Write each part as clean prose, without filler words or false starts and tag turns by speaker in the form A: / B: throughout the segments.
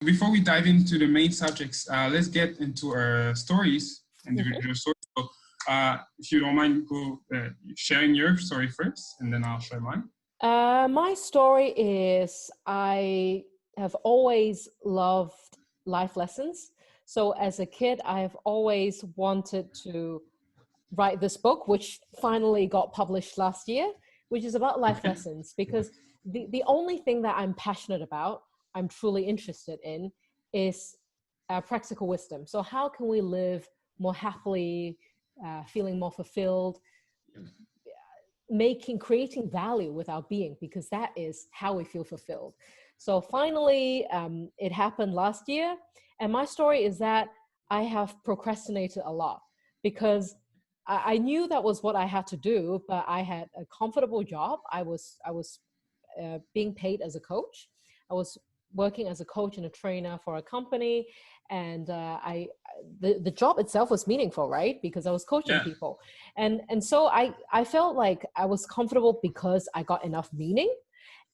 A: before we dive into the main subjects, let's get into our stories, individual stories. So, if you don't mind, go sharing your story first, and then I'll share mine.
B: My story is I have always loved life lessons. So as a kid, I have always wanted to write this book, which finally got published last year, which is about life lessons, because the only thing that I'm passionate about, I'm truly interested in, is practical wisdom. So how can we live more happily, feeling more fulfilled, creating value with our being, because that is how we feel fulfilled. So finally, it happened last year. And my story is that I have procrastinated a lot because I knew that was what I had to do, but I had a comfortable job. I was being paid as a coach. I was working as a coach and a trainer for a company. And the job itself was meaningful, right? Because I was coaching people. And so I felt like I was comfortable because I got enough meaning.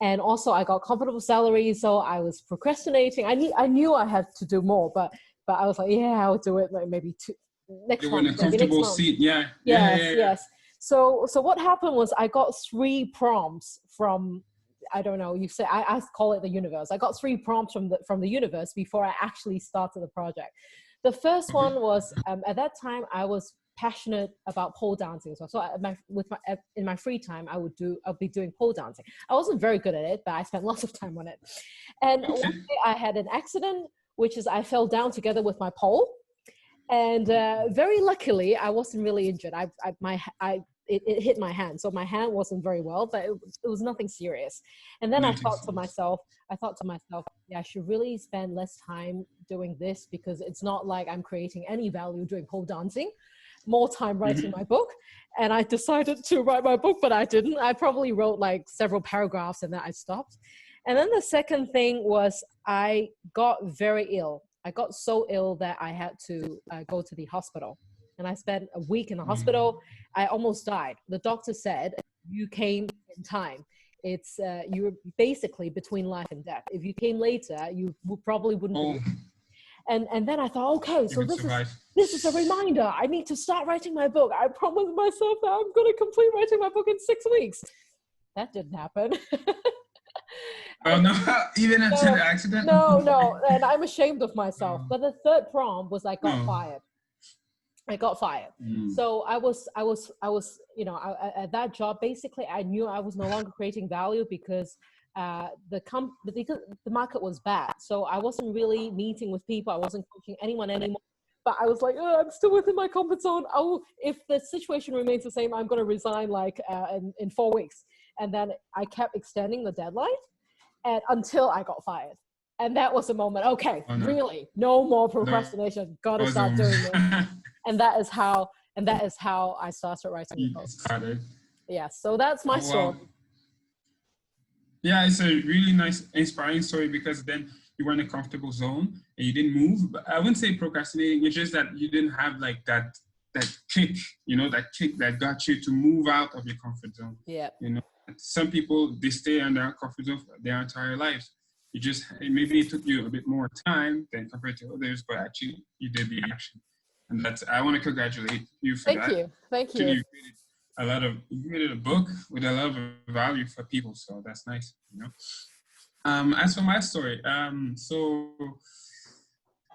B: And also I got comfortable salary. So I was procrastinating. I knew I had to do more, but I was like, yeah, I'll do it like maybe next month.
A: You were in a comfortable seat.
B: Yes. So what happened was I got 3 prompts from, I don't know, you say, I call it the universe. I got 3 prompts from the universe before I actually started the project. The first one was, at that time, I was passionate about pole dancing. So in my free time, I'll be doing pole dancing. I wasn't very good at it, but I spent lots of time on it. And one day I had an accident, which is I fell down together with my pole. And very luckily, I wasn't really injured. It hit my hand. So my hand wasn't very well, but it was nothing serious. And then I thought to myself, yeah, I should really spend less time doing this because it's not like I'm creating any value doing pole dancing. More time writing my book. And I decided to write my book, but I didn't. I probably wrote like several paragraphs and then I stopped. And then the second thing was I got very ill. I got so ill that I had to go to the hospital. And I spent a week in the hospital. I almost died. The doctor said, you came in time. It's you were basically between life and death. If you came later, you probably wouldn't believe it. And then I thought, okay, so this is a reminder. I need to start writing my book. I promised myself that I'm going to complete writing my book in 6 weeks. That didn't happen.
A: Oh no! Even after the accident?
B: No, and I'm ashamed of myself. But the third prompt was I got fired. I got fired. So I was, you know, at that job, basically, I knew I was no longer creating value because because the market was bad. So I wasn't really meeting with people. I wasn't coaching anyone anymore. But I was like, oh, I'm still within my comfort zone. If the situation remains the same, I'm going to resign like in 4 weeks. And then I kept extending the deadline until I got fired. And that was the moment. Okay, really, no more procrastination. Got to start doing it. And that is how I started writing the book. Yeah, so that's my story.
A: Yeah, it's a really nice, inspiring story because then you were in a comfortable zone and you didn't move. But I wouldn't say procrastinating. It's just that you didn't have like that kick, you know, that kick that got you to move out of your comfort zone.
B: Yeah.
A: You know, some people, they stay in their comfort zone for their entire lives. Maybe it took you a bit more time than compared to others, but actually you did the action. And I want to congratulate you for that.
B: Thank you.
A: You created a book with a lot of value for people, so that's nice, you know. As for my story, so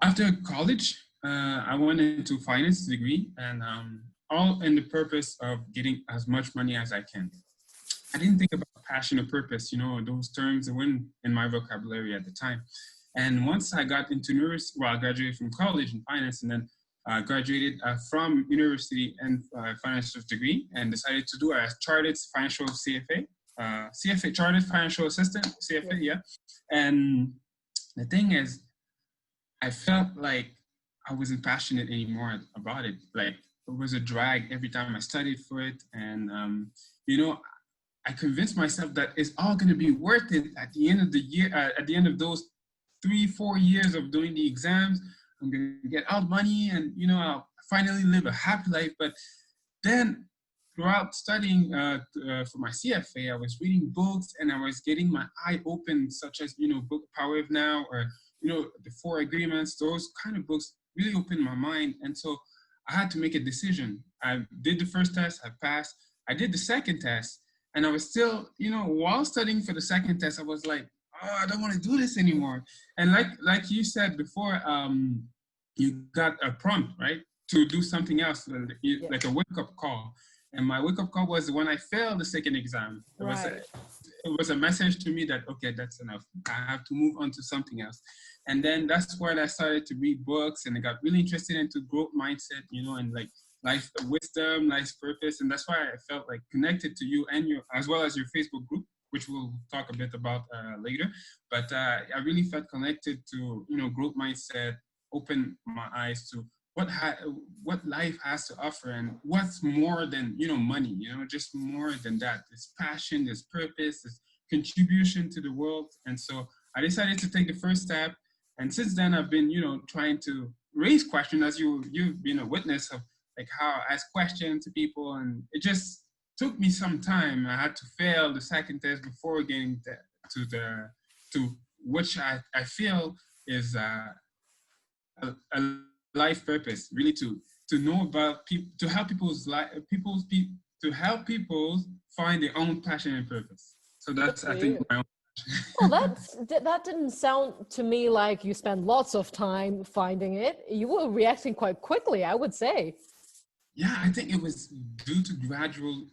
A: after college, I went into finance degree and all in the purpose of getting as much money as I can. I didn't think about passion or purpose, you know, those terms weren't in my vocabulary at the time. And once I got into university, I graduated from college in finance and then graduated from university and financial degree and decided to do a chartered financial CFA, chartered financial assistant, CFA, yeah. And the thing is, I felt like I wasn't passionate anymore about it. Like it was a drag every time I studied for it. And, you know, I convinced myself that it's all going to be worth it at the end of the year, at the end of those 3-4 years of doing the exams. I'm going to get all the money and, you know, I'll finally live a happy life. But then throughout studying for my CFA, I was reading books and I was getting my eye open, such as, you know, book Power of Now or, the Four Agreements, those kind of books really opened my mind. And so I had to make a decision. I did the first test, I passed. I did the second test, and I was still, while studying for the second test, I was like, oh, I don't want to do this anymore. And like you said before, you got a prompt, right, to do something else, like a wake-up call. And my wake-up call was when I failed the second exam. It was a message to me that, okay, that's enough. I have to move on to something else. And then that's when I started to read books, and I got really interested into growth mindset, and like life wisdom, life purpose. And that's why I felt like connected to you and as well as your Facebook group, which we'll talk a bit about later. But I really felt connected to, growth mindset, open my eyes to what life has to offer, and what's more than, money, just more than that. There's passion, there's purpose, there's contribution to the world. And so I decided to take the first step. And since then, I've been, trying to raise questions, as you've been a witness of, like, how I ask questions to people. And it just took me some time. I had to fail the second test before getting to which I feel is a life purpose, really, to know about people, to help to help people find their own passion and purpose. So that's, I think, my own passion.
B: Well, that didn't sound to me like you spent lots of time finding it. You were reacting quite quickly, I would say.
A: Yeah, I think it was due to gradually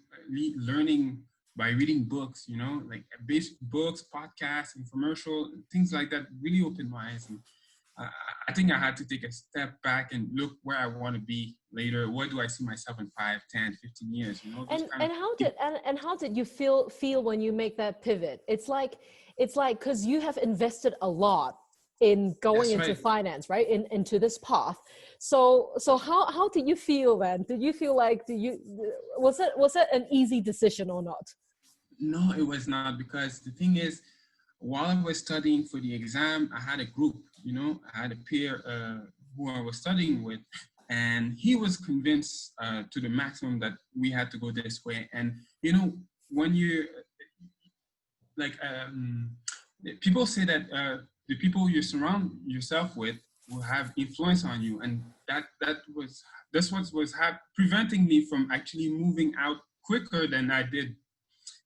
A: learning by reading books, like basic books, podcasts, and commercial, things like that really opened my eyes. And I think I had to take a step back and look where I want to be later. Where do I see myself in 5, 10, 15 years?
B: And how did you feel when you make that pivot? It's like because you have invested a lot in going into finance, right? Into this path. So how did you feel then? Did you feel like was it an easy decision or not?
A: No, it was not, because the thing is, while I was studying for the exam, I had a group, I had a peer who I was studying with, and he was convinced to the maximum that we had to go this way. And, when you, like, people say that the people you surround yourself with will have influence on you. And that's what was preventing me from actually moving out quicker than I did.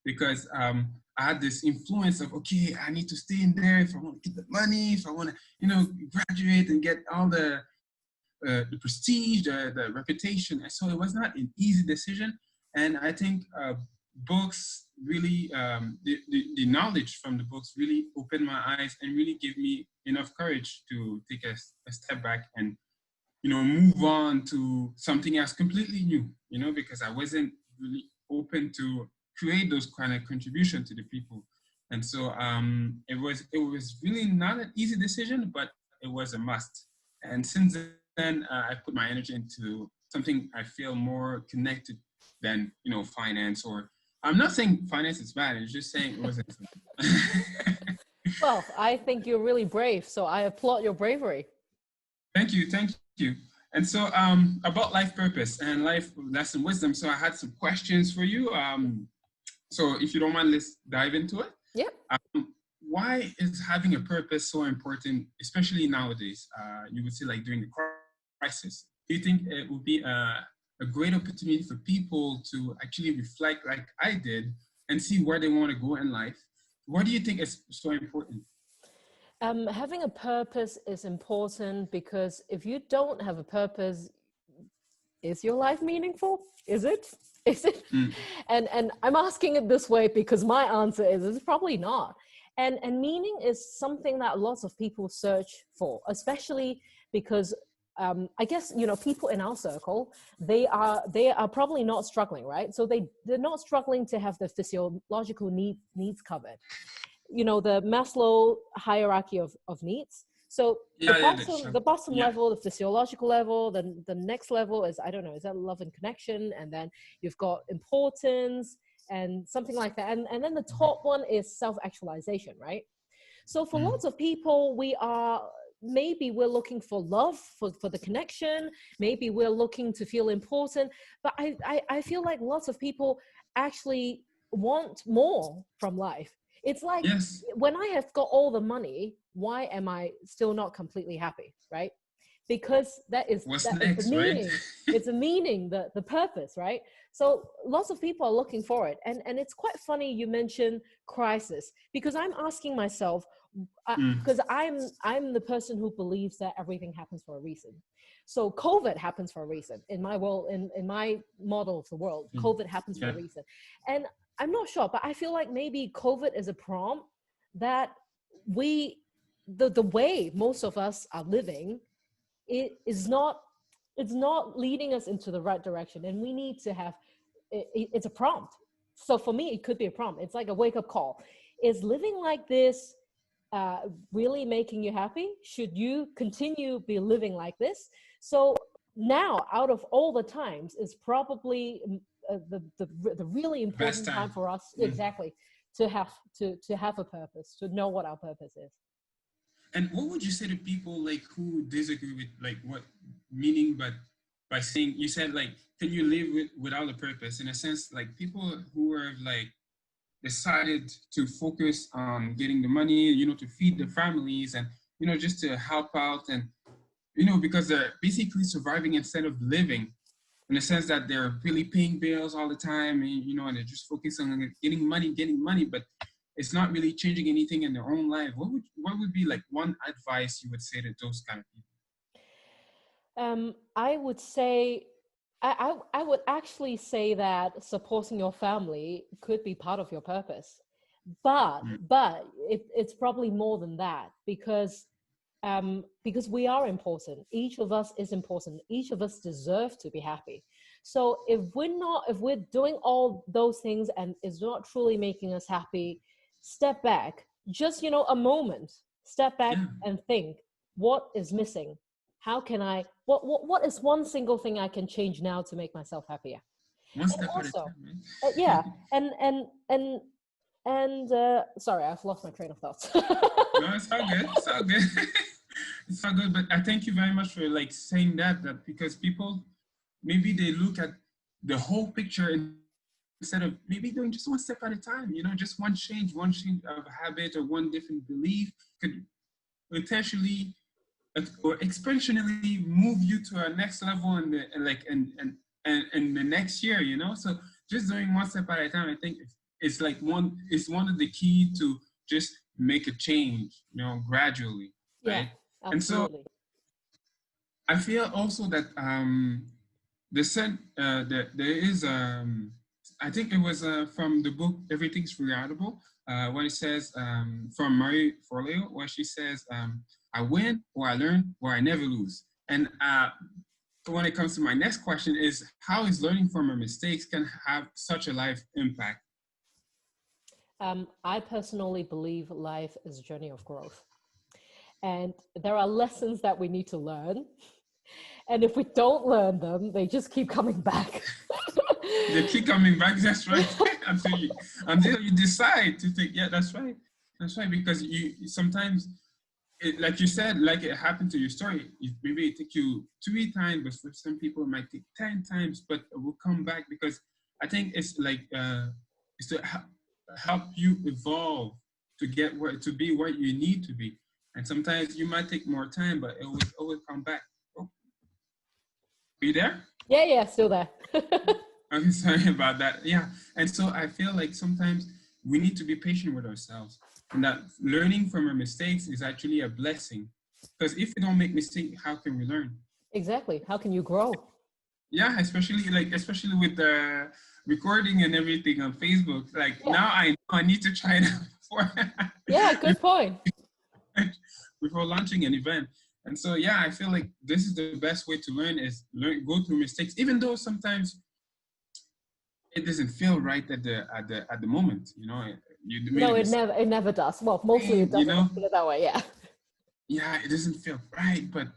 A: Because I had this influence of, okay, I need to stay in there if I want to get the money, if I want to, graduate and get all the prestige, the reputation. And so it was not an easy decision. And I think books really, the knowledge from the books really opened my eyes and really gave me enough courage to take a step back and, move on to something else completely new, because I wasn't really open to create those kind of contribution to the people. And so it was really not an easy decision, but it was a must. And since then, I put my energy into something I feel more connected than, finance. Or I'm not saying finance is bad, it's just saying it wasn't.
B: Well, I think you're really brave, so I applaud your bravery.
A: Thank you. And so about life purpose and life lesson wisdom. So I had some questions for you. So if you don't mind, let's dive into it.
B: Yeah.
A: Why is having a purpose so important, especially nowadays? You would say, like, during the crisis. Do you think it would be a great opportunity for people to actually reflect, like I did, and see where they want to go in life? What do you think is so important?
B: Having a purpose is important because if you don't have a purpose, is your life meaningful? Is it? Mm. And I'm asking it this way because my answer is it's probably not. And meaning is something that lots of people search for, especially because I guess, people in our circle, they are probably not struggling, right? So they're not struggling to have the physiological needs covered. The Maslow hierarchy of needs. So the bottom level, the physiological level, the next level is, I don't know, is that love and connection? And then you've got importance and something like that. And then the top one is self-actualization, right? So for lots of people, maybe we're looking for love, for the connection. Maybe we're looking to feel important. But I feel like lots of people actually want more from life. It's like,
A: Yes.
B: when I have got all the money, why am I still not completely happy, right? Because that is
A: What's
B: the
A: next, right?
B: meaning. It's a meaning, the purpose, right? So lots of people are looking for it. And it's quite funny you mentioned crisis, because I'm asking myself, because I'm the person who believes that everything happens for a reason. So COVID happens for a reason. In my world, in my model of the world, COVID happens for a reason. And I'm not sure, but I feel like maybe COVID is a prompt that the way most of us are living, it's not leading us into the right direction, and we need to have it's a prompt. So for me, it could be a prompt. It's like a wake-up call. Is living like this really making you happy? Should you continue be living like this? So now, out of all the times, is probably the really important time for us, exactly, to have a purpose, to know what our purpose is.
A: And what would you say to people like who disagree with like what meaning, but by saying, you said like, can you live without a purpose? In a sense, like people who are like decided to focus on getting the money, you know, to feed their families and, you know, just to help out and, you know, because they're basically surviving instead of living, in the sense that they're really paying bills all the time, and, you know, and they're just focusing on getting money, but it's not really changing anything in their own life. What would be like one advice you would say to those kind of people?
B: I would say, I would actually say that supporting your family could be part of your purpose, but it's probably more than that, because we are important. Each of us is important. Each of us deserve to be happy. So if we're doing all those things and it's not truly making us happy, step back, just, you know, a moment, step back and think, what is missing? How can I, what is one single thing I can change now to make myself happier?
A: One step at a time, right?
B: Yeah. And sorry, I've lost my train of thoughts.
A: No, it's all good. It's all good. It's all good. But I thank you very much for like saying that because people, maybe they look at the whole picture instead of maybe doing just one step at a time, you know, just one change of habit or one different belief could potentially or exponentially move you to a next level in the next year, you know. So just doing one step at a time, I think it's one of the key to just make a change, you know, gradually, right?
B: Yeah,
A: and so
B: absolutely.
A: I feel also that there is I think it was from the book Everything's Reliable, when it says from Marie Forleo, where she says, I win or I learn or I never lose. And when it comes to my next question is, how is learning from our mistakes can have such a life impact?
B: I personally believe life is a journey of growth. And there are lessons that we need to learn. And if we don't learn them, they just keep coming back.
A: They keep coming back, that's right. until you decide to think, yeah, that's right. That's right, because you sometimes, like you said, like it happened to your story, maybe it took you 3 times, but for some people it might take 10 times, but it will come back, because I think it's like, it's to help you evolve to to be what you need to be. And sometimes you might take more time, but it will always come back. Oh. Are you there?
B: Yeah, still there.
A: I'm sorry about that. Yeah. And so I feel like sometimes we need to be patient with ourselves, and that learning from our mistakes is actually a blessing. Because if we don't make mistakes, how can we learn?
B: Exactly. How can you grow?
A: Yeah, especially with the recording and everything on Facebook. Like now I know I need to try it out before.
B: Yeah, good point.
A: Before launching an event. And so, yeah, I feel like this is the best way to learn, is go through mistakes, even though sometimes it doesn't feel right at the moment, you know.
B: No, it never does. Well, mostly it doesn't, you know? Put it that way, yeah.
A: Yeah, it doesn't feel right, but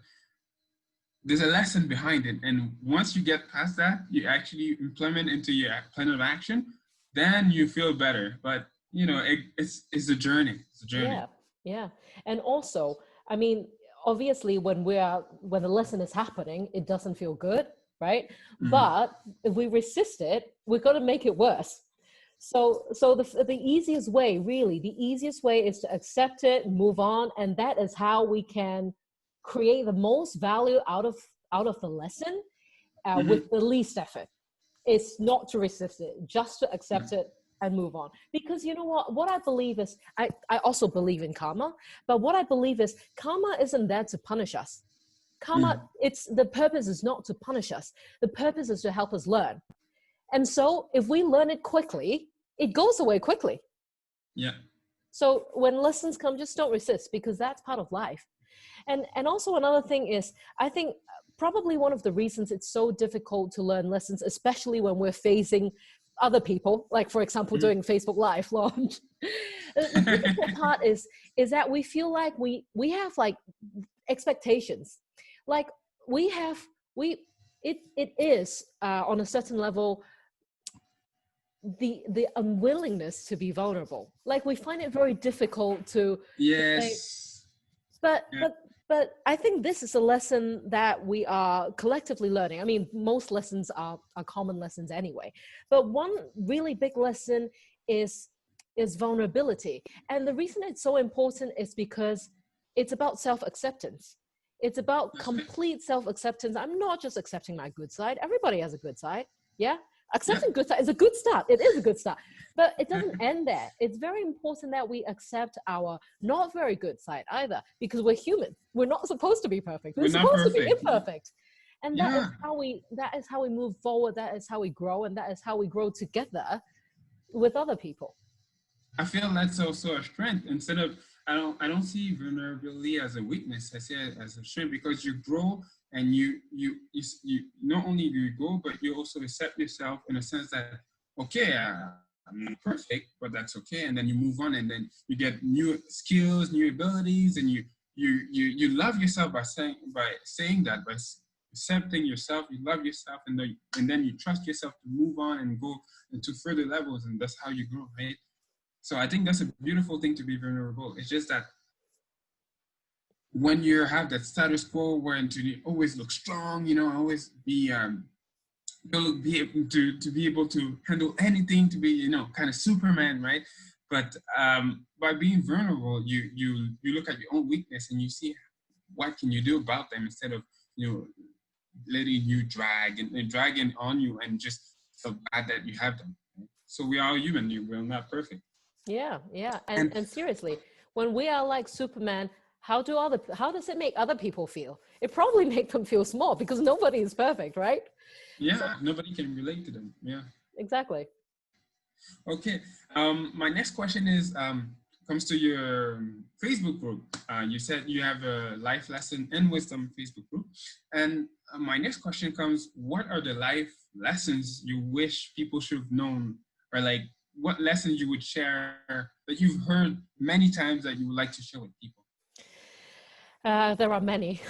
A: there's a lesson behind it. And once you get past that, you actually implement into your plan of action, then you feel better. But, you know, it's a journey. It's a journey.
B: Yeah. And also, I mean, obviously when the lesson is happening, it doesn't feel good, right? Mm-hmm. But if we resist it, we're going to make it worse. The easiest way, really, the easiest way is to accept it, move on, and that is how we can create the most value out of the lesson with the least effort. It's not to resist it, just to accept it and move on. Because you know what I believe is, I also believe in karma, but what I believe is karma isn't there to punish us. Karma, the purpose is not to punish us. The purpose is to help us learn. And so if we learn it quickly, it goes away quickly.
A: Yeah.
B: So when lessons come, just don't resist, because that's part of life. And also another thing is, I think probably one of the reasons it's so difficult to learn lessons, especially when we're facing other people, like for example, doing Facebook Live launch. The difficult part is that we feel like we have like expectations. Like it is on a certain level, the unwillingness to be vulnerable. Like we find it very difficult to
A: yes
B: say, but I think this is a lesson that we are collectively learning. I mean, most lessons are common lessons anyway, but one really big lesson is vulnerability. And the reason it's so important is because it's about self-acceptance. It's about complete self-acceptance. I'm not just accepting my good side. Everybody has a good side. Yeah. Accepting good side is a good start. It is a good start, but it doesn't end there. It's very important that we accept our not very good side either, because we're human. We're not supposed to be perfect. We're supposed to be imperfect. And that is how we move forward. That is how we grow. And that is how we grow together with other people.
A: I feel that's also a strength. Instead of, I don't see vulnerability as a weakness. I see it as a strength, because you grow and you not only do you grow, but you also accept yourself in a sense that, okay, I'm not perfect, but that's okay. And then you move on, and then you get new skills, new abilities, and you love yourself by saying that, by accepting yourself. You love yourself, and then you trust yourself to move on and go into further levels, and that's how you grow, right? So I think that's a beautiful thing to be vulnerable. It's just that when you have that status quo where you always look strong, always be able to be able to handle anything, to be kind of Superman, right? But by being vulnerable, you look at your own weakness and you see what can you do about them, instead of letting you dragging on you and just feel bad that you have them. Right? So we are human. We're not perfect.
B: Yeah. And seriously, when we are like Superman, how does it make other people feel? It probably makes them feel small, because nobody is perfect, right?
A: Yeah, so, nobody can relate to them. Yeah.
B: Exactly.
A: Okay. My next question is comes to your Facebook group. You said you have a life lesson and wisdom Facebook group, and my next question comes: what are the life lessons you wish people should have known, or like what lessons you would share that you've heard many times that you would like to share with people?
B: There are many.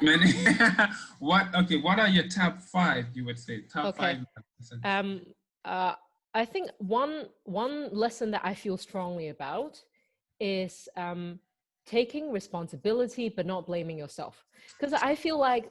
A: Many. What are your top 5, you would say? Top 5 lessons.
B: I think one lesson that I feel strongly about is taking responsibility, but not blaming yourself. Because I feel like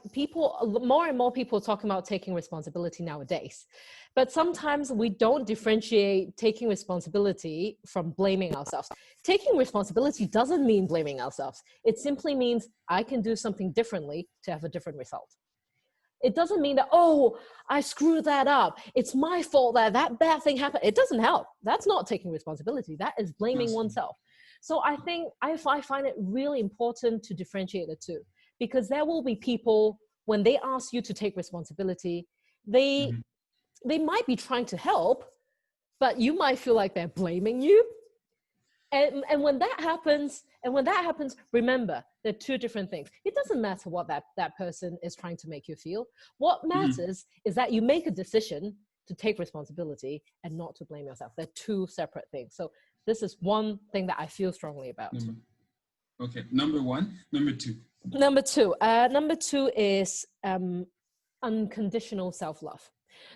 B: more and more people are talking about taking responsibility nowadays. But sometimes we don't differentiate taking responsibility from blaming ourselves. Taking responsibility doesn't mean blaming ourselves. It simply means I can do something differently to have a different result. It doesn't mean that, oh, I screwed that up. It's my fault that bad thing happened. It doesn't help. That's not taking responsibility. That is blaming oneself. So I think I find it really important to differentiate the two, because there will be people, when they ask you to take responsibility, they might be trying to help, but you might feel like they're blaming you. And when that happens, remember, there are two different things. It doesn't matter what that person is trying to make you feel. What matters is that you make a decision to take responsibility and not to blame yourself. They're two separate things. So this is one thing that I feel strongly about.
A: Okay, number 1. Number 2.
B: Number two is unconditional self-love.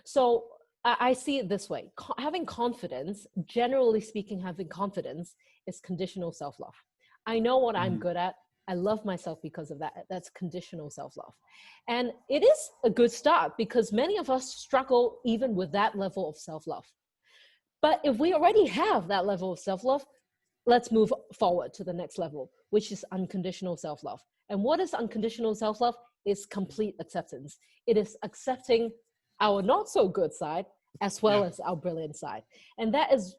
B: So I see it this way. Having confidence, generally speaking, having confidence is conditional self-love. I know what I'm good at. I love myself because of that. That's conditional self-love. And it is a good start, because many of us struggle even with that level of self-love. But if we already have that level of self-love, let's move forward to the next level, which is unconditional self-love. And what is unconditional self-love? It's complete acceptance. It is accepting our not so good side as well as our brilliant side. And that is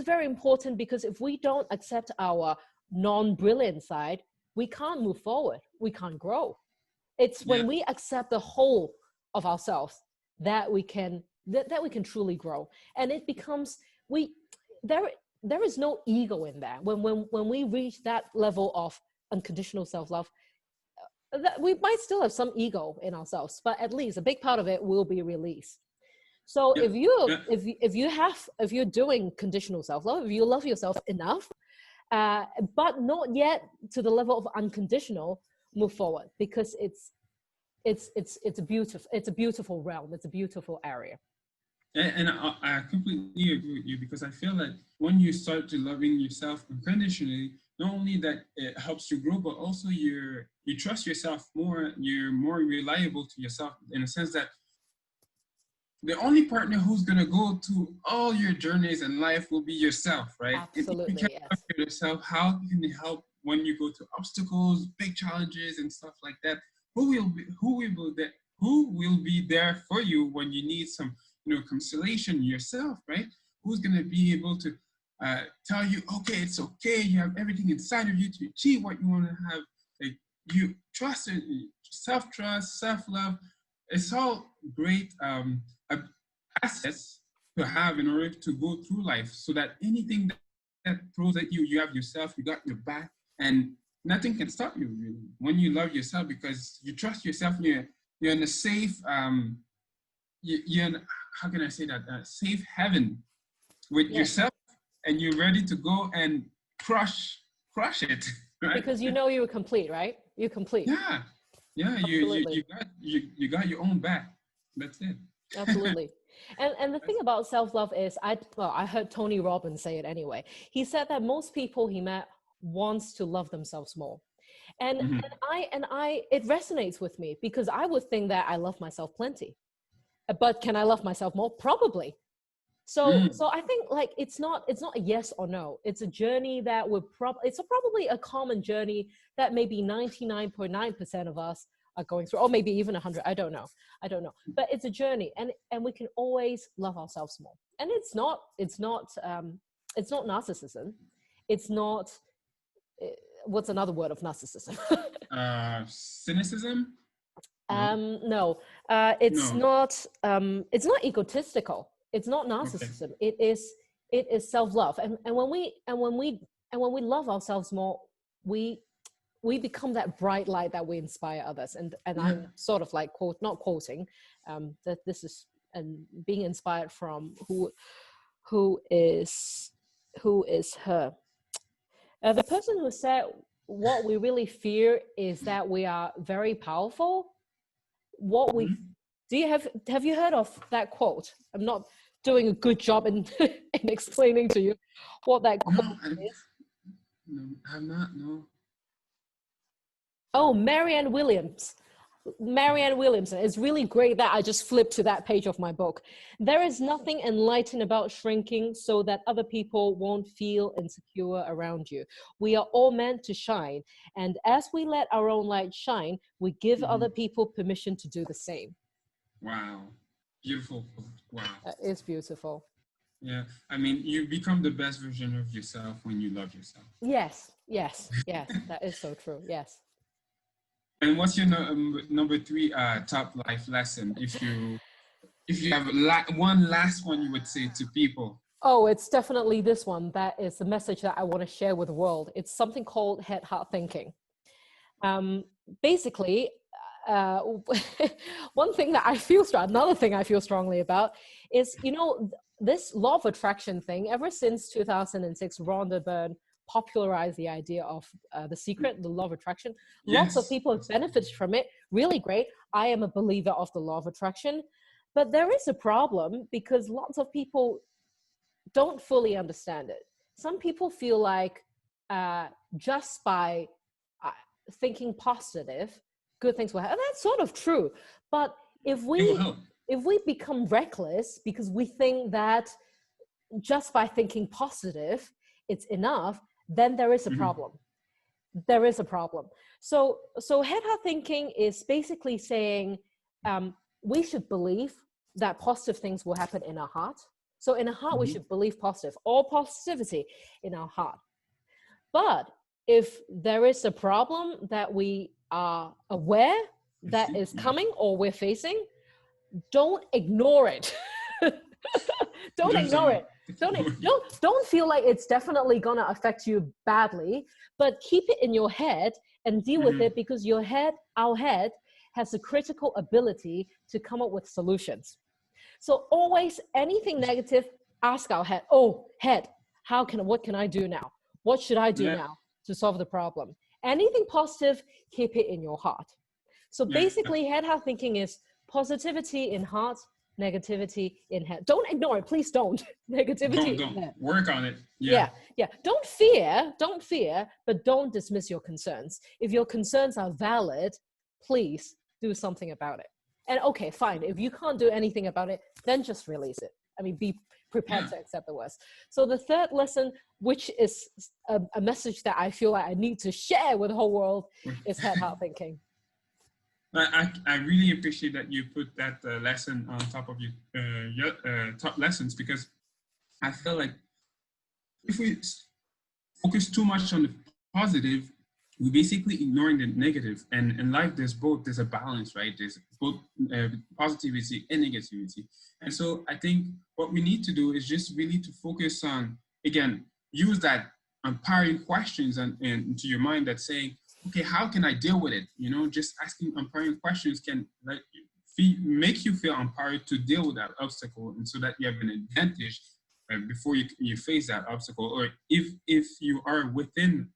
B: very important, because if we don't accept our non-brilliant side, we can't move forward. We can't grow. It's when we accept the whole of ourselves that we can truly grow. And it becomes, there is no ego in that. When we reach that level of unconditional self-love, that we might still have some ego in ourselves, but at least a big part of it will be released. So if you're doing conditional self-love, if you love yourself enough, but not yet to the level of unconditional, move forward, because it's a beautiful realm. It's a beautiful area.
A: And I completely agree with you, because I feel like when you start to loving yourself unconditionally, not only that it helps you grow, but also you trust yourself more. You're more reliable to yourself, in a sense that the only partner who's going to go to all your journeys in life will be yourself, right?
B: Absolutely,
A: if you can't trust yourself, how can you help when you go to obstacles, big challenges and stuff like that? Who will be there for you when you need some, consolation yourself, right? Who's going to be able to tell you, okay, it's okay, you have everything inside of you to achieve what you want to have. Like, you trust it, self-trust, self-love. It's all great assets to have in order to go through life, so that anything that throws at you, you have yourself, you got your back, and nothing can stop you, really. When you love yourself, because you trust yourself, you're in a safe, you're in, how can I say that, safe heaven with yourself, and you're ready to go and crush it, right?
B: Because you're complete, right? You're complete.
A: Yeah, you got your own back. That's it.
B: Absolutely. And the thing about self-love is, I heard Tony Robbins say it anyway. He said that most people he met wants to love themselves more. And it resonates with me, because I would think that I love myself plenty. But can I love myself more? Probably. So I think, like, it's not a yes or no. It's a journey that it's probably a common journey that maybe 99.9% of us are going through, or maybe even 100. I don't know. But it's a journey, and we can always love ourselves more. And it's not narcissism. It's not, what's another word of narcissism?
A: Cynicism?
B: No. It's not egotistical. It's not narcissism. Okay. It is self-love. And when we love ourselves more, we become that bright light that we inspire others. And I'm sort of like not quoting, that this is, and being inspired from who is her. The person who said, what we really fear is that we are very powerful. Have you heard of that quote? I'm not doing a good job in explaining to you what that quote is.
A: No, I'm not, no.
B: Oh, Marianne Williamson. It's really great that I just flipped to that page of my book. There is nothing enlightened about shrinking so that other people won't feel insecure around you. We are all meant to shine. And as we let our own light shine, we give other people permission to do the same.
A: Wow. Beautiful. Wow.
B: That is beautiful.
A: Yeah. I mean, you become the best version of yourself when you love yourself.
B: Yes. That is so true. Yes.
A: And what's your number 3 top life lesson? If you have one last one you would say to people?
B: Oh, it's definitely this one. That is the message that I want to share with the world. It's something called head heart thinking. Basically, another thing I feel strongly about is, this law of attraction thing. Ever since 2006, Rhonda Byrne popularized the idea of The Secret, the law of attraction. Lots of people have benefited from it. Really great. I am a believer of the law of attraction. But there is a problem, because lots of people don't fully understand it. Some people feel like just by thinking positive, good things will happen. And that's sort of true. But if we become reckless because we think that just by thinking positive, it's enough, then there is a problem. There is a problem. So 𝗣𝗑𝗧𝗟𝗢 thinking is basically saying we should believe that positive things will happen in our heart. So in our heart, we should believe positive, all positivity in our heart. But if there is a problem that we are aware that is coming or we're facing, don't ignore it. Don't ignore it. Don't feel like it's definitely gonna affect you badly, but keep it in your head and deal with it, because our head has a critical ability to come up with solutions. So always anything negative, ask our head, oh, head, what can I do now? What should I do now to solve the problem? Anything positive, keep it in your heart. So basically, 𝗣𝗑𝗧𝗟𝗢 thinking is positivity in heart, negativity in head. Don't ignore it, please don't. Negativity in head.
A: Work on it.
B: Yeah. Don't fear, but don't dismiss your concerns. If your concerns are valid, please do something about it. And okay, fine. If you can't do anything about it, then just release it. I mean, be prepared to accept the worst. So the third lesson, which is a message that I feel like I need to share with the whole world, is 𝗣𝗑𝗧𝗟𝗢 thinking.
A: I really appreciate that you put that lesson on top of your top lessons, because I feel like if we focus too much on the positive, we're basically ignoring the negative. And in life, there's a balance, right? There's both positivity and negativity. And so I think what we need to do is just really to focus on, again, use that empowering questions and into your mind that's saying, okay, how can I deal with it? You know, just asking empowering questions can make you feel empowered to deal with that obstacle, and so that you have an advantage before you face that obstacle. Or if you are within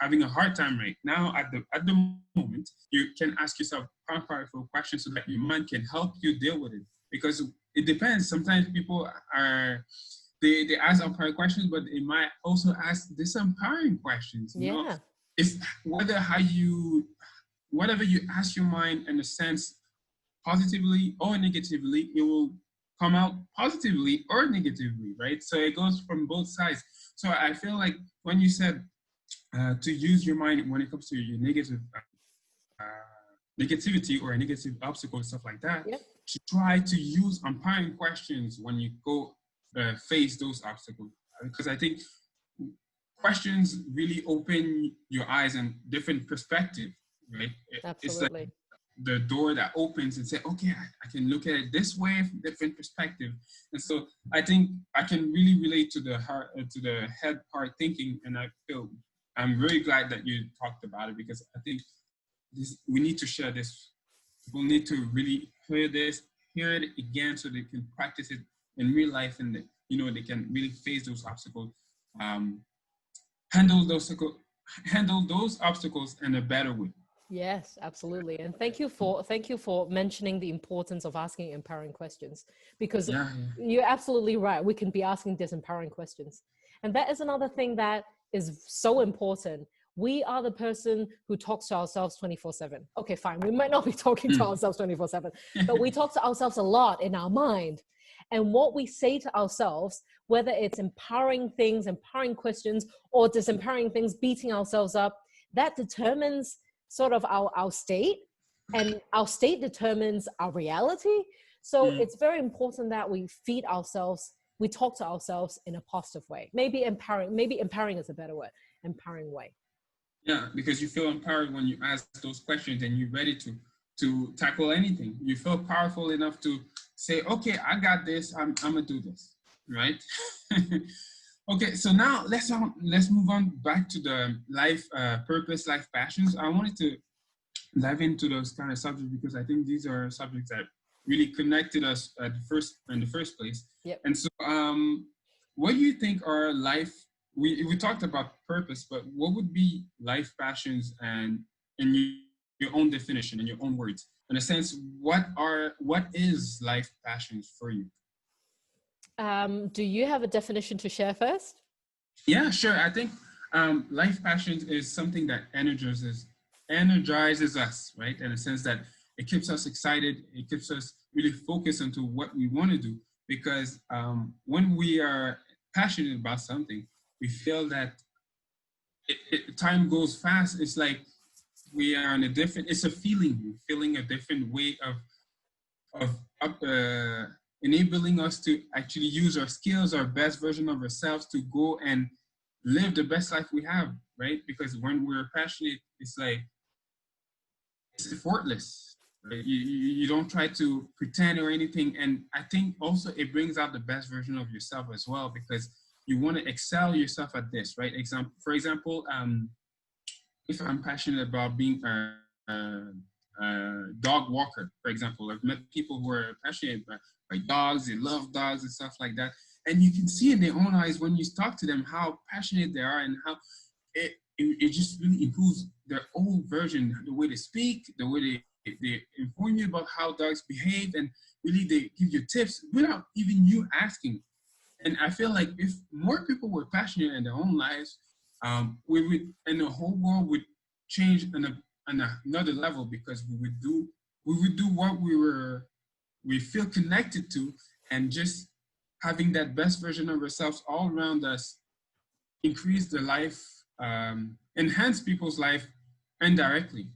A: having a hard time right now at the moment, you can ask yourself powerful questions so that your mind can help you deal with it. Because it depends. Sometimes people they ask empowering questions, but they might also ask disempowering questions. You know? If whatever you ask your mind, in a sense, positively or negatively, it will come out positively or negatively, right? So it goes from both sides. So I feel like when you said to use your mind when it comes to your negativity or a negative obstacle and stuff like that, to try to use empowering questions when you go face those obstacles. Because I think questions really open your eyes and different perspective, right?
B: Absolutely.
A: It's like the door that opens and say, okay, I can look at it this way from different perspective. And so I think I can really relate to the head part thinking, and I'm really glad that you talked about it, because I think we need to share this. People need to really hear it again, so they can practice it in real life, and they can really face those obstacles, handle those obstacles in a better way.
B: Yes, absolutely. And thank you for mentioning the importance of asking empowering questions, because you're absolutely right. We can be asking disempowering questions. And that is another thing that is so important. We are the person who talks to ourselves 24/7. Okay, fine. We might not be talking to ourselves 24/7, but we talk to ourselves a lot in our mind. And what we say to ourselves, whether it's empowering things, empowering questions, or disempowering things, beating ourselves up, that determines sort of our state, and our state determines our reality. So it's very important that we feed ourselves, we talk to ourselves in a positive way. Maybe empowering is a better word, empowering way.
A: Yeah, because you feel empowered when you ask those questions and you're ready to tackle anything. You feel powerful enough to say, okay, I got this, I'm gonna do this, right? Okay, so now let's move on back to the life purpose, life passions. I wanted to dive into those kind of subjects because I think these are subjects that really connected us in the first place.
B: Yep.
A: And so, what do you think are life? We talked about purpose, but what would be life passions, and in your own definition, in your own words, in a sense, what is life passions for you?
B: Do you have a definition to share first?
A: Yeah, sure. I think life passions is something that energizes us, right? In a sense that it keeps us excited. It keeps us really focused into what we want to do. because when we are passionate about something, we feel that time goes fast. It's like we are in a different, it's a feeling, feeling a different way of enabling us to actually use our skills, our best version of ourselves to go and live the best life we have, right? Because when we're passionate, it's like, it's effortless. Right? You don't try to pretend or anything. And I think also it brings out the best version of yourself as well, because you want to excel yourself at this, right? For example, if I'm passionate about being a dog walker, for example, I've met people who are passionate by dogs, they love dogs and stuff like that. And you can see in their own eyes when you talk to them how passionate they are and how it just really improves their own version, the way they speak, the way they inform you about how dogs behave, and really they give you tips without even you asking. And I feel like if more people were passionate in their own lives, we would, and the whole world would change on another level, because we would do what we feel connected to, and just having that best version of ourselves all around us increase the life, enhance people's life indirectly,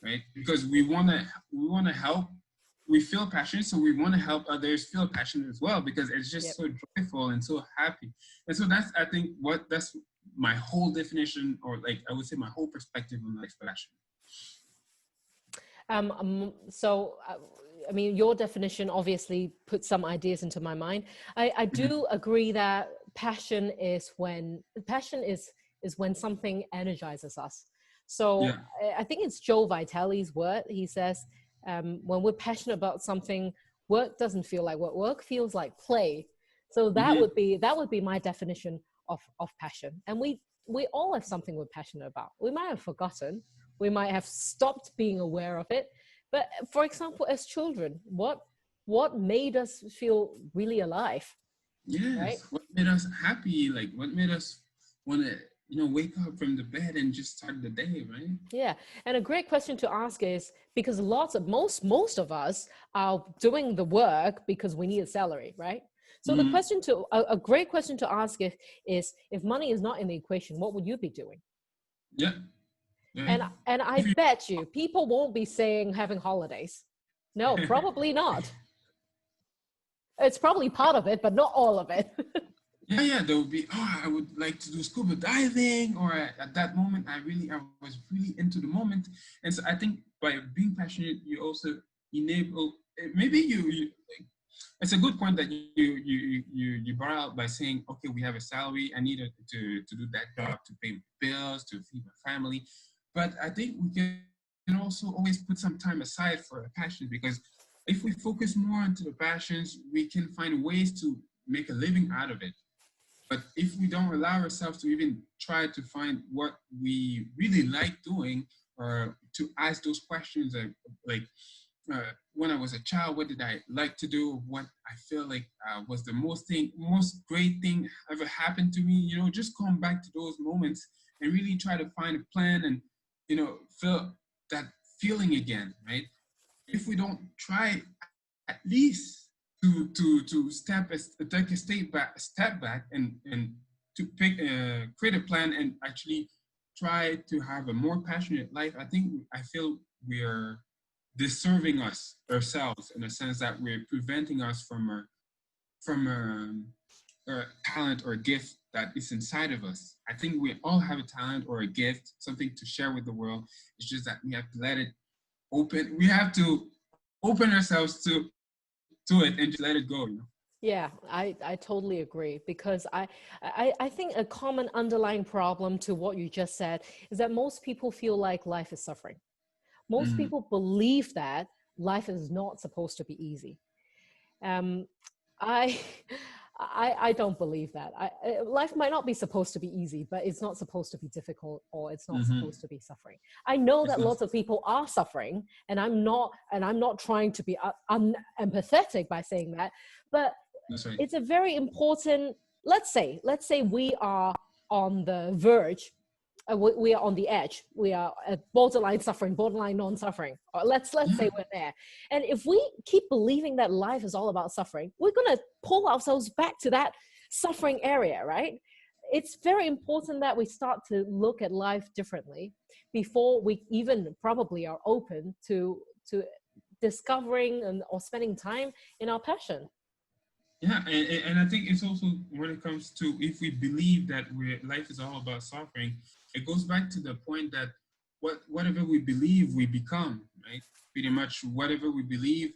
A: right? Because we want to help. We feel passionate, so we want to help others feel passionate as well, because it's just so joyful and so happy. And so that's, I think, that's my whole definition, or like I would say my whole perspective on life passion.
B: I mean, your definition obviously put some ideas into my mind. I do agree that passion is when something energizes us. So I think it's 𝗣𝗂𝗍𝗘𝗧𝗟𝗢's word. He says, when we're passionate about something, work doesn't feel like work. Work feels like play. So that would be my definition of passion. And we all have something we're passionate about. We might have forgotten. We might have stopped being aware of it. But for example, as children, what made us feel really alive?
A: Yes. Right? What made us happy? Like, what made us want to, wake up from the bed and just start the day, right?
B: Yeah. And a great question to ask is, because most of us are doing the work because we need a salary, right? So a great question to ask is if money is not in the equation, what would you be doing?
A: Yeah.
B: And I bet you people won't be saying having holidays. No, probably not. It's probably part of it, but not all of it.
A: Yeah, there would be, I would like to do scuba diving, or at that moment, I was really into the moment. And so I think by being passionate, you also enable, maybe it's a good point that you brought out by saying, okay, we have a salary, I need to do that job to pay bills, to feed my family. But I think we can also always put some time aside for a passion, because if we focus more onto the passions, we can find ways to make a living out of it. But if we don't allow ourselves to even try to find what we really like doing, or to ask those questions like when I was a child, what did I like to do? What I feel like was the most great thing ever happened to me? Just come back to those moments and really try to find a plan and, feel that feeling again, right? If we don't try at least to take a step back and to create a plan and actually try to have a more passionate life, I feel we are deserving ourselves, in a sense that we're preventing us from a talent or a gift that is inside of us. I think we all have a talent or a gift, something to share with the world. It's just that we have to let it open. We have to open ourselves to it and just let it go.
B: Yeah, I totally agree, because I think a common underlying problem to what you just said is that most people feel like life is suffering. Most people believe that life is not supposed to be easy. I don't believe that. Life might not be supposed to be easy, but it's not supposed to be difficult, or it's not supposed to be suffering. I know that lots of people are suffering, and I'm not trying to be unempathetic by saying that, but
A: right.
B: It's a very important, let's say we are on the verge we are on the edge. We are at borderline suffering, borderline non-suffering. Or let's say we're there. And if we keep believing that life is all about suffering, we're going to pull ourselves back to that suffering area, right? It's very important that we start to look at life differently before we even probably are open to discovering or spending time in our passion.
A: Yeah, and I think it's also when it comes to, if we believe that life is all about suffering, it goes back to the point that whatever we believe, we become, right? Pretty much whatever we believe.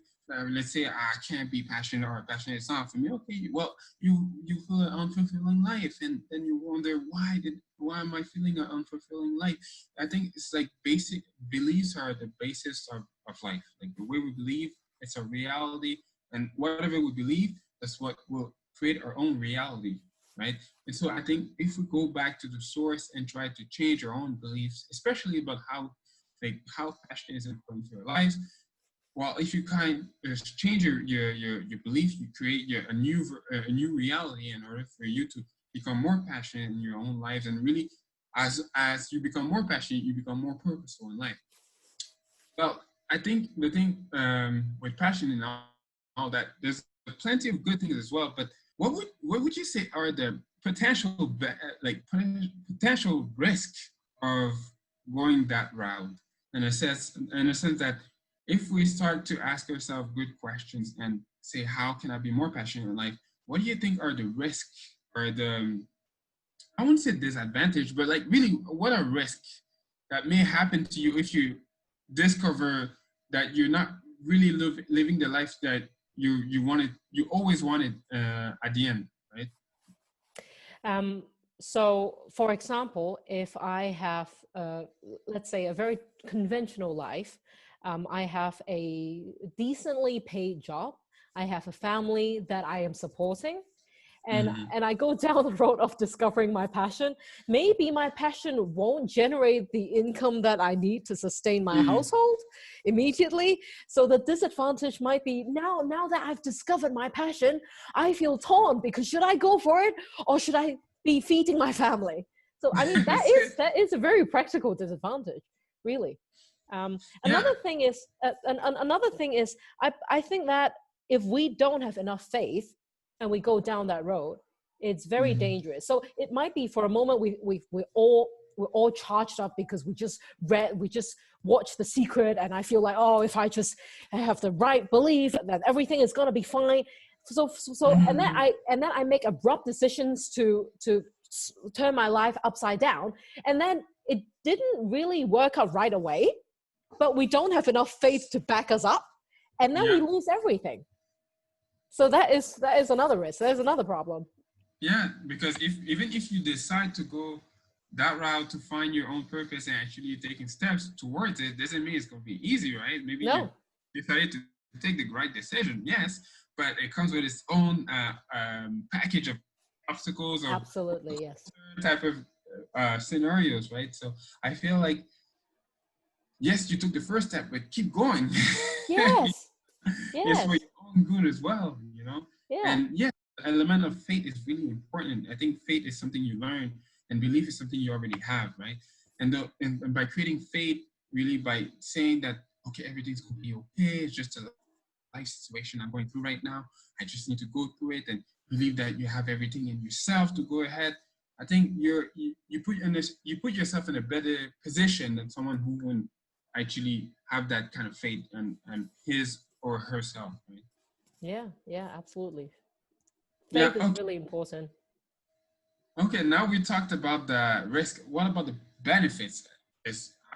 A: Let's say I can't be passionate, or passionate is not for me. Okay, well, you feel an unfulfilling life, and then you wonder why am I feeling an unfulfilling life? I think it's like basic beliefs are the basis of life. Like the way we believe, it's a reality, and whatever we believe, that's what will create our own reality, right? And so I think if we go back to the source and try to change our own beliefs, especially about how passion is important to our lives, well, if you kind of change your beliefs, you create a new reality in order for you to become more passionate in your own lives, and really, as you become more passionate, you become more purposeful in life. Well, I think the thing with passion and all that, there's plenty of good things as well. But what would you say are the potential risks of going that route? In a sense that if we start to ask ourselves good questions and say, how can I be more passionate in life? What do you think are the risks, or I wouldn't say disadvantage, but like really, what are risks that may happen to you if you discover that you're not really living the life that you always wanted at the end, right?
B: So, for example, if I have, let's say, a very conventional life, I have a decently paid job, I have a family that I am supporting, and I go down the road of discovering my passion. Maybe my passion won't generate the income that I need to sustain my household immediately. So the disadvantage might be, now that I've discovered my passion, I feel torn, because should I go for it, or should I be feeding my family? So I mean, that is a very practical disadvantage, really. Another thing is, I think that if we don't have enough faith and we go down that road, it's very dangerous. So it might be for a moment we're all charged up because we just watched The Secret, and I feel like, oh, if I just have the right belief, that everything is gonna be fine. So and then I make abrupt decisions to turn my life upside down, and then it didn't really work out right away, but we don't have enough faith to back us up, and then we lose everything. So that is another risk. There's another problem.
A: Yeah, because even if you decide to go that route to find your own purpose and actually you're taking steps towards it, doesn't mean it's going to be easy, right? Maybe you decided to take the right decision, yes, but it comes with its own package of obstacles, or
B: absolutely, yes,
A: type of scenarios, right? So I feel like, yes, you took the first step, but keep going.
B: Yes.
A: Yes, for your own good as well, you know?
B: Yeah.
A: And yes, the element of faith is really important. I think faith is something you learn, and belief is something you already have, right? And by creating faith, really by saying that, okay, everything's going to be okay, it's just a life situation I'm going through right now, I just need to go through it, and believe that you have everything in yourself to go ahead. I think you put yourself in a better position than someone who wouldn't actually have that kind of faith and his or herself, right?
B: Yeah, absolutely. Faith is really important.
A: Okay, now we talked about the risk. What about the benefits? I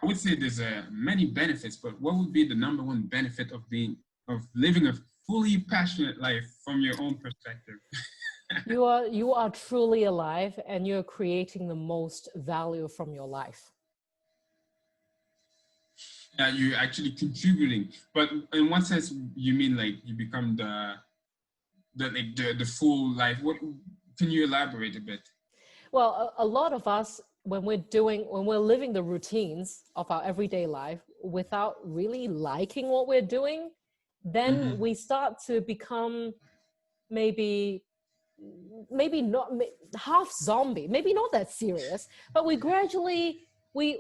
A: would say there's many benefits, but what would be the number one benefit of living a fully passionate life from your own perspective?
B: You are truly alive, and you're creating the most value from your life.
A: You're actually contributing, but in what sense you mean, like you become the full life? What can you elaborate a bit?
B: Well, a lot of us, when we're living the routines of our everyday life without really liking what we're doing, then we start to become maybe maybe not half zombie, maybe not that serious, but we gradually, we're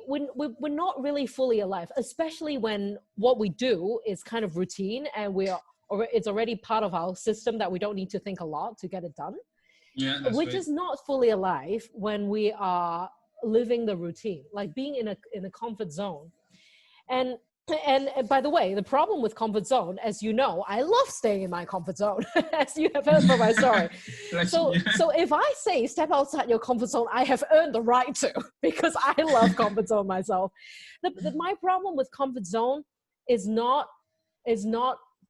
B: not really fully alive, especially when what we do is kind of routine and it's already part of our system that we don't need to think a lot to get it done.
A: Yeah, that's
B: We're
A: right.
B: just not fully alive when we are living the routine, like being in a comfort zone. And by the way, the problem with comfort zone, as you know, I love staying in my comfort zone, as you have heard from my story.
A: Like,
B: So
A: yeah.
B: so if I say step outside your comfort zone, I have earned the right to, because I love comfort zone myself. My problem with comfort zone is not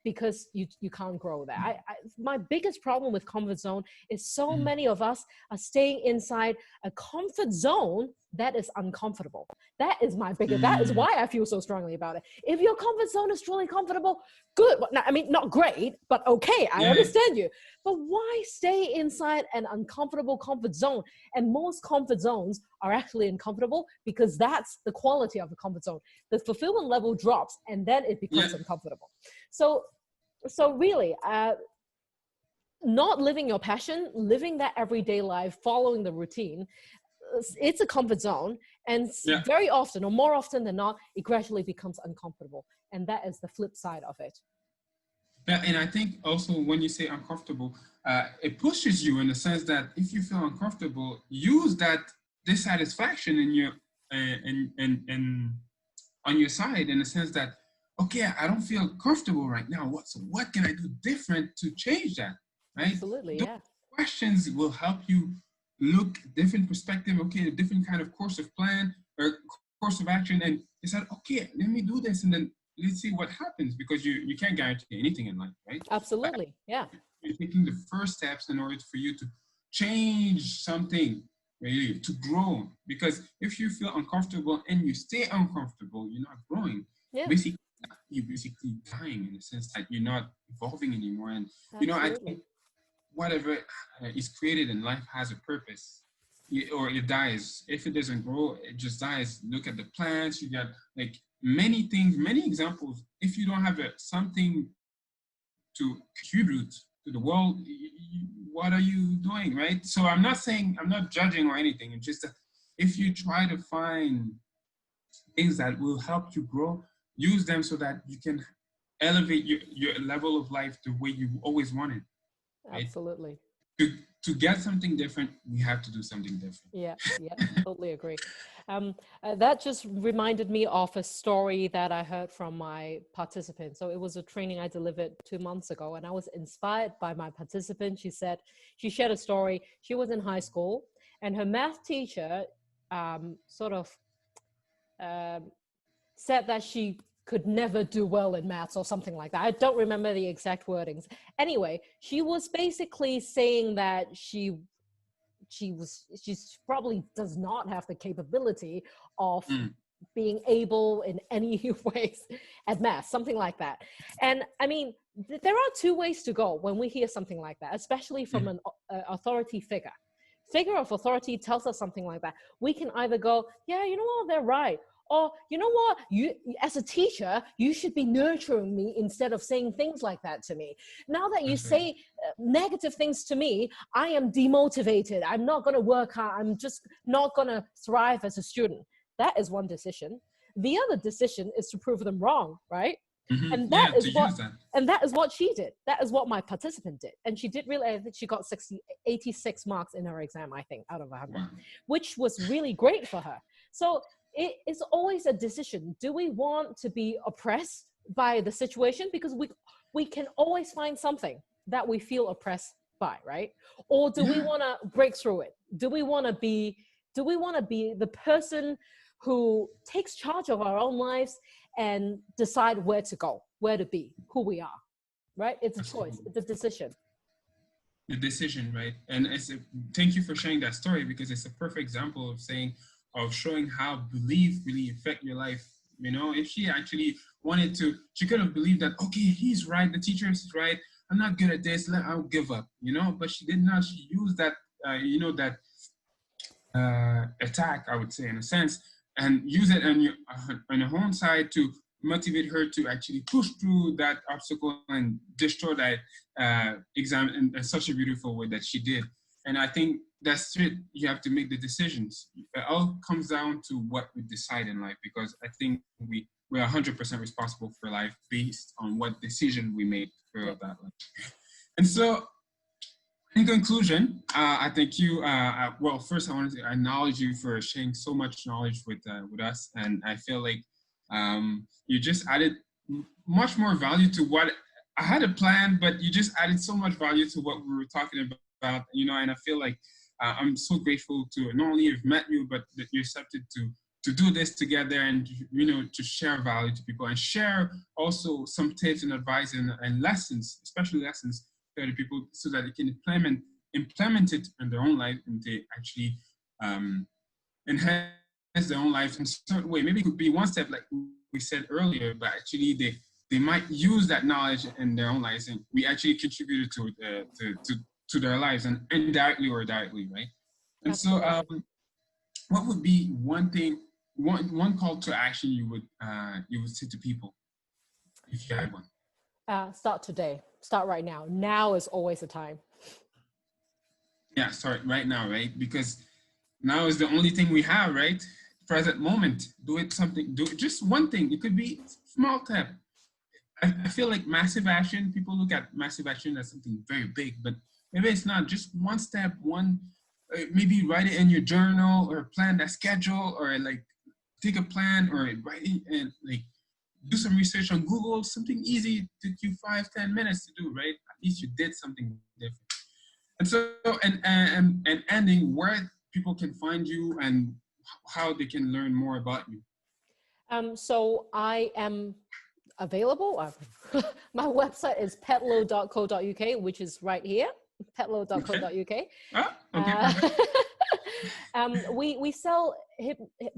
B: because you can't grow there. My biggest problem with comfort zone is so many of us are staying inside a comfort zone that is uncomfortable. That is my biggest, that is why I feel so strongly about it. If your comfort zone is truly comfortable, good. I mean, not great, but okay, I understand you. But why stay inside an uncomfortable comfort zone? And most comfort zones are actually uncomfortable because that's the quality of the comfort zone. The fulfillment level drops and then it becomes uncomfortable. So really, not living your passion, living that everyday life, following the routine, it's a comfort zone. And very often, or more often than not, it gradually becomes uncomfortable. And that is the flip side of it.
A: Yeah, and I think also when you say uncomfortable, it pushes you in the sense that if you feel uncomfortable, use that dissatisfaction in your on your side, in the sense that, okay, I don't feel comfortable right now. What can I do different to change that? Right?
B: Absolutely,
A: Those questions will help you look different perspective. Okay, a different kind of course of plan or course of action, and decide, okay, let me do this, and then let's see what happens, because you can't guarantee anything in life, right?
B: Absolutely, yeah.
A: You're taking the first steps in order for you to change something, really, to grow. Because if you feel uncomfortable and you stay uncomfortable, you're not growing.
B: Yeah.
A: You're basically dying, in the sense that you're not evolving anymore. And I think whatever is created in life has a purpose, or it dies. If it doesn't grow, it just dies. Look at the plants. You got like many things, many examples. If you don't have something to contribute to the world, what are you doing, right? So I'm not judging or anything. It's just that if you try to find things that will help you grow, use them so that you can elevate your level of life the way you always wanted. Right?
B: Absolutely.
A: To get something different, we have to do something different.
B: Yeah, totally agree. That just reminded me of a story that I heard from my participant. So it was a training I delivered 2 months ago, and I was inspired by my participant. She shared a story. She was in high school, and her math teacher said that she could never do well in maths or something like that. I don't remember the exact wordings. Anyway, she was basically saying that she probably does not have the capability of being able in any ways at math, something like that. And I mean, there are two ways to go when we hear something like that, especially from an authority figure of authority tells us something like that. We can either go, yeah, you know what, they're right. Or, you know what, you as a teacher, you should be nurturing me instead of saying things like that to me. Now that you say negative things to me, I am demotivated. I'm not going to work hard. I'm just not going to thrive as a student. That is one decision. The other decision is to prove them wrong, right? And that is what she did. That is what my participant did. And she did really, I think she got 86 marks in her exam, I think, out of 100, which was really great for her. So it is always a decision. Do we want to be oppressed by the situation? Because we can always find something that we feel oppressed by, right? Or do we want to break through it? Do we want to be the person who takes charge of our own lives and decide where to go, where to be, who we are, right? It's a choice. It's a decision.
A: The decision, right? And thank you for sharing that story, because it's a perfect example of showing how belief really affect your life. If she actually wanted to, she could have believed that, okay, he's right, the teacher is right, I'm not good at this, I'll give up, but she did not. She used that, that attack, I would say, in a sense, and use it on your own side to motivate her to actually push through that obstacle and destroy that exam in such a beautiful way that she did. And I think that's it. You have to make the decisions. It all comes down to what we decide in life, because I think we're 100% responsible for life based on what decision we made for that life. And so, in conclusion, I thank you. Well, first I wanted to acknowledge you for sharing so much knowledge with us, and I feel like you just added much more value to what I had a plan, but you just added so much value to what we were talking about, you know. And I feel like I'm so grateful to not only have met you, but that you accepted to do this together, and you know, to share value to people and share also some tips and advice and lessons, especially lessons to other people, so that they can implement it in their own life, and they actually enhance their own life in a certain way. Maybe it could be one step, like we said earlier, but actually they might use that knowledge in their own lives, and we actually contributed to their lives, and indirectly or directly, right? And
B: Absolutely.
A: so, what would be one call to action you would say to people if you had one?
B: Start today. Start right now. Now is always the time.
A: Yeah, start right now, right? Because now is the only thing we have, right? Present moment. Do it just one thing. It could be small step. I feel like massive action, people look at massive action as something very big, but maybe it's not. Just one step, maybe write it in your journal, or plan that schedule, or like take a plan, or write it and like do some research on Google. Something easy, took you 5-10 minutes to do, right? At least you did something different. And so, and ending, where people can find you and how they can learn more about you.
B: So I am available. My website is 𝗣𝘀𝗀𝗽𝗀𝗃, which is right here, 𝗣𝘀𝗀𝗃𝗀𝗃. We sell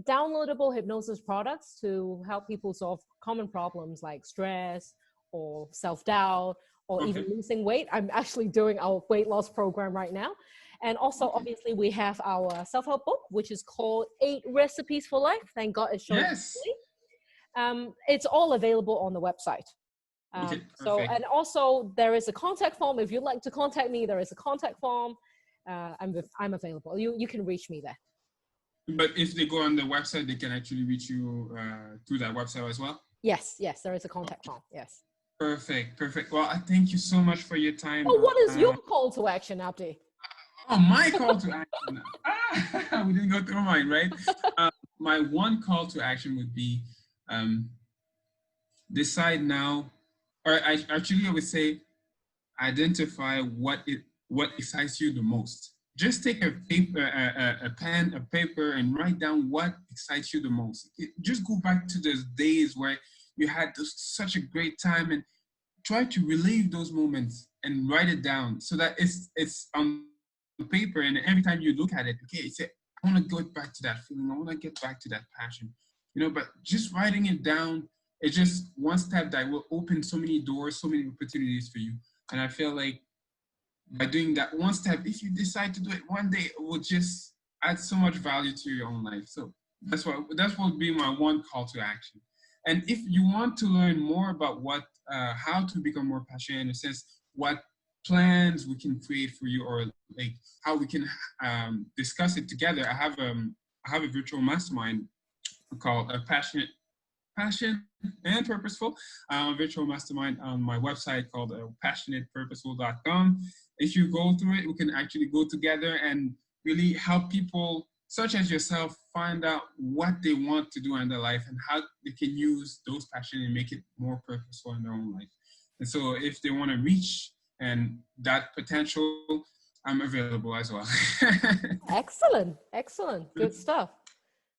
B: downloadable hypnosis products to help people solve common problems like stress or self-doubt, or even losing weight. I'm actually doing our weight loss program right now. And also, obviously, we have our self-help book, which is called 8 Recipes for Life. Thank God it's showing.
A: Yes.
B: It's all available on the website. So, and also there is a contact form. If you'd like to contact me, there is a contact form. I'm available. You can reach me there.
A: But if they go on the website, they can actually reach you through that website as well?
B: Yes, there is a contact form, yes.
A: Perfect. Well, I thank you so much for your time.
B: Oh, what is your call to action, Abdi?
A: Oh, my call to action. We didn't go through mine, right? My one call to action would be decide now, or I would say identify what excites you the most. Just take a pen, a paper, and write down what excites you the most. Just go back to those days where you had such a great time, and try to relive those moments and write it down, so that it's on paper, and every time you look at it, okay, say, I want to go back to that feeling. I want to get back to that passion, you know. But just writing it down, it's just one step that will open so many doors, so many opportunities for you. And I feel like by doing that one step, if you decide to do it one day, it will just add so much value to your own life. So that's what would be my one call to action. And if you want to learn more about how to become more passionate, in a sense, what plans we can create for you, or like how we can discuss it together, I have a virtual mastermind called Passion and Purposeful, virtual mastermind on my website called passionatepurposeful.com. If you go through it, we can actually go together and really help people such as yourself find out what they want to do in their life and how they can use those passions and make it more purposeful in their own life. And so if they want to reach and that potential, I'm available as well.
B: Excellent. Good stuff.